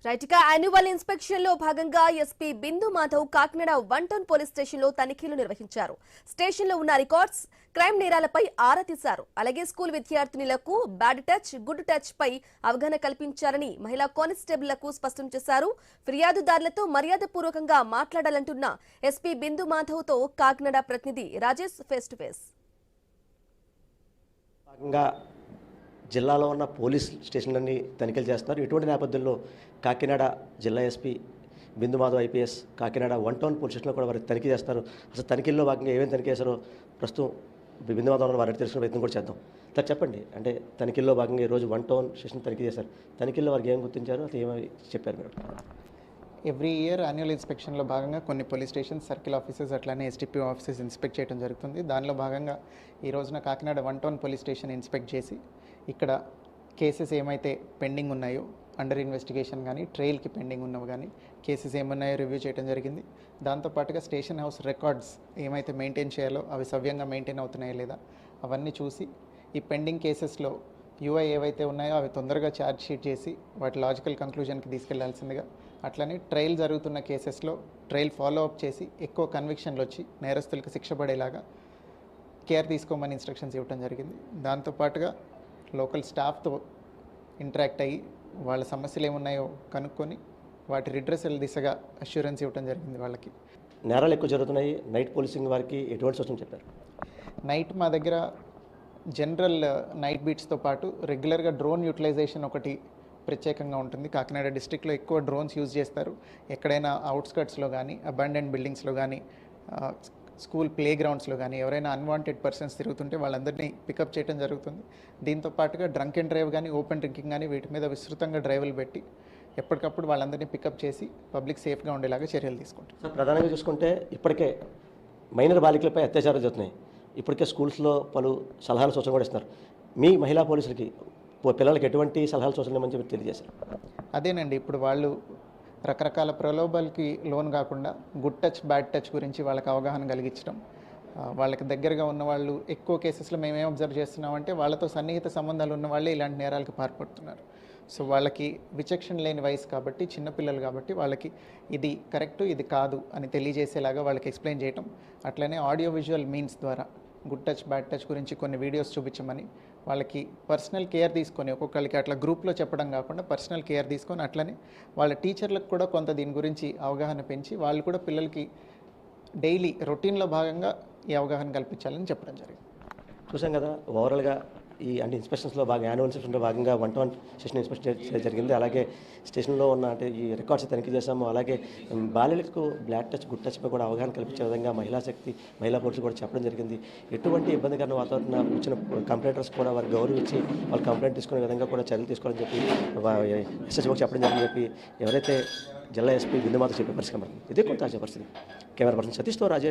రైట్గా annual inspection లో భాగంగా SP Bindu Madhav Kakinada 1 town police station లో తనిఖీలు నిర్వహించారు. స్టేషన్ లో ఉన్న రికార్డ్స్, క్రైమ్ నేరాలపై ఆరా తీశారు. అలాగే స్కూల్ విద్యార్థినులకు బ్యాడ్ టచ్, గుడ్ టచ్ పై అవగాహన కల్పించారని మహిళా కానిస్టేబుళ్లకు స్పష్టం చేశారు. ఫిర్యాదుదారులతో మర్యాదపూర్వకంగా మాట్లాడాలంటున్న ఎస్పీ బిందు మాధవ్ తో కాకినాడ ప్రతినిధి రాజేష్ ఫేస్ టు ఫేస్. జిల్లాలో ఉన్న పోలీస్ స్టేషన్లన్నీ తనిఖీలు చేస్తున్నారు. ఇటువంటి నేపథ్యంలో కాకినాడ జిల్లా SP Bindu Madhav IPS Kakinada 1 town police స్టేషన్లో కూడా వారు తనిఖీ చేస్తారు. అసలు తనిఖీల్లో భాగంగా ఏమేమి తనిఖీ చేశారో ప్రస్తుతం బిందు మాధవ్ వారిని తెలుసుకునే ప్రయత్నం కూడా చేద్దాం. సార్ చెప్పండి, అంటే తనిఖీల్లో భాగంగా ఈరోజు 1 టౌన్ స్టేషన్ తనిఖీ చేశారు. తనిఖీల్లో వారికి ఏం గుర్తించారు, అది ఏమని చెప్పారు మీరు? ఎవ్రీ ఇయర్ యాన్యువల్ ఇన్స్పెక్షన్లో భాగంగా కొన్ని పోలీస్ స్టేషన్స్, సర్కిల్ ఆఫీసెస్, అట్లానే ఎస్డిపి ఆఫీసెస్ ఇన్స్పెక్ట్ చేయడం జరుగుతుంది. దానిలో భాగంగా ఈ రోజున Kakinada 1 town police station inspect చేసి ఇక్కడ కేసెస్ ఏమైతే పెండింగ్ ఉన్నాయో, అండర్ ఇన్వెస్టిగేషన్ కానీ ట్రయల్కి పెండింగ్ ఉన్నవి కానీ కేసెస్ ఏమున్నాయో రివ్యూ చేయడం జరిగింది. దాంతోపాటుగా స్టేషన్ హౌస్ రికార్డ్స్ ఏమైతే మెయింటైన్ చేయాలో అవి సవ్యంగా మెయింటైన్ అవుతున్నాయా లేదా అవన్నీ చూసి ఈ పెండింగ్ కేసెస్లో యూఐ ఏవైతే ఉన్నాయో అవి తొందరగా ఛార్జ్ షీట్ చేసి వాటి లాజికల్ కంక్లూజన్కి తీసుకెళ్లాల్సిందిగా, అట్లనే ట్రయల్ జరుగుతున్న కేసెస్లో ట్రయల్ ఫాలో అప్ చేసి ఎక్కువ కన్విక్షన్లు వచ్చి నేరస్తులకు శిక్ష పడేలాగా కేర్ తీసుకోమని ఇన్స్ట్రక్షన్స్ ఇవ్వడం జరిగింది. దాంతోపాటుగా లోకల్ స్టాఫ్తో ఇంటరాక్ట్ అయ్యి వాళ్ళ సమస్యలు ఏమున్నాయో కనుక్కొని వాటి రిడ్రెసల్ దిశగా అష్యూరెన్స్ ఇవ్వడం జరిగింది. వాళ్ళకి నేరాలు ఎక్కువ జరుగుతున్నాయి, నైట్ పోలీసింగ్ వారికి ఎటువంటి సూచన చెప్పారు? నైట్ మా దగ్గర జనరల్ నైట్ బీట్స్తో పాటు రెగ్యులర్గా డ్రోన్ యూటిలైజేషన్ ఒకటి ప్రత్యేకంగా ఉంటుంది. కాకినాడ డిస్ట్రిక్ట్లో ఎక్కువ డ్రోన్స్ యూజ్ చేస్తారు. ఎక్కడైనా అవుట్స్కట్స్లో కానీ, అబాండెంట్ బిల్డింగ్స్లో కానీ, స్కూల్ ప్లే గ్రౌండ్స్లో కానీ ఎవరైనా అన్వాంటెడ్ పర్సన్స్ తిరుగుతుంటే వాళ్ళందరినీ పికప్ చేయడం జరుగుతుంది. దీంతో పాటుగా డ్రంక్ అండ్ డ్రైవ్ కానీ, ఓపెన్ డ్రింకింగ్ కానీ వీటి మీద విస్తృతంగా డ్రైవ్లు పెట్టి ఎప్పటికప్పుడు వాళ్ళందరినీ పికప్ చేసి పబ్లిక్ సేఫ్గా ఉండేలాగా చర్యలు తీసుకుంటాం. సార్, ప్రధానంగా చూసుకుంటే ఇప్పటికే మైనర్ బాలికలపై అత్యాచారాలు జరుగుతున్నాయి. ఇప్పటికే స్కూల్స్లో పలు సలహాలు సూచనలు కూడా ఇస్తున్నారు. మీ మహిళా పోలీసులకి పిల్లలకి ఎటువంటి సలహాలు సూచనలు మంచి మీరు తెలియజేశారు? అదేనండి, ఇప్పుడు వాళ్ళు రకరకాల ప్రలోభాలకి లోన్ కాకుండా గుడ్ టచ్, బ్యాడ్ టచ్ గురించి వాళ్ళకి అవగాహన కలిగించడం, వాళ్ళకి దగ్గరగా ఉన్న వాళ్ళు ఎక్కువ కేసెస్లో మేమేం అబ్జర్వ్ చేస్తున్నామంటే వాళ్ళతో సన్నిహిత సంబంధాలు ఉన్న వాళ్ళే ఇలాంటి నేరాలకు పాల్పడుతున్నారు. సో వాళ్ళకి విచక్షణ లేని వయసు కాబట్టి, చిన్నపిల్లలు కాబట్టి వాళ్ళకి ఇది కరెక్టు, ఇది కాదు అని తెలియజేసేలాగా వాళ్ళకి ఎక్స్ప్లెయిన్ చేయటం, అట్లనే ఆడియో విజువల్ మీన్స్ ద్వారా గుడ్ టచ్, బ్యాడ్ టచ్ గురించి కొన్ని వీడియోస్ చూపించమని వాళ్ళకి పర్సనల్ కేర్ తీసుకొని, ఒక్కొక్కరికి అట్లా గ్రూప్లో చెప్పడం కాకుండా పర్సనల్ కేర్ తీసుకొని, అట్లనే వాళ్ళ టీచర్లకు కూడా కొంత దీని గురించి అవగాహన పెంచి వాళ్ళు కూడా పిల్లలకి డైలీ రొటీన్లో భాగంగా ఈ అవగాహన కల్పించాలని చెప్పడం జరిగింది. చూసాం కదా, ఓవరాల్గా ఈ అంటే ఇన్స్పెక్షన్స్లో భాగంగా యాన్యువల్ ఇన్స్పెక్షన్లో భాగంగా 1 టౌన్ స్టేషన్ ఇన్స్పెక్షన్ చేయడం జరిగింది. అలాగే స్టేషన్లో ఉన్న అంటే ఈ రికార్డ్స్ తనిఖీ చేశాము. అలాగే బాలికలకు బ్లాడ్ టచ్, గుడ్ టచ్పై కూడా అవగాహన కల్పించే విధంగా మహిళా శక్తి, మహిళా పోలీసులు కూడా చెప్పడం జరిగింది. ఎటువంటి ఇబ్బందికరమైన వాతావరణం వచ్చిన కంప్లైంటర్స్ కూడా వారు గౌరవించి వాళ్ళు కంప్లైంట్ తీసుకునే విధంగా కూడా చర్యలు తీసుకోవాలని చెప్పి ఎస్ఎస్ఓకి చెప్పడం జరిగిందని చెప్పి ఎవరైతే జిల్లా ఎస్పీ బిందు మాధవ్ చెప్పే పరిస్థితి. ఇదే కొంత పరిస్థితి. కెమెరా పర్సన్ సతీష్తో రాజేష్.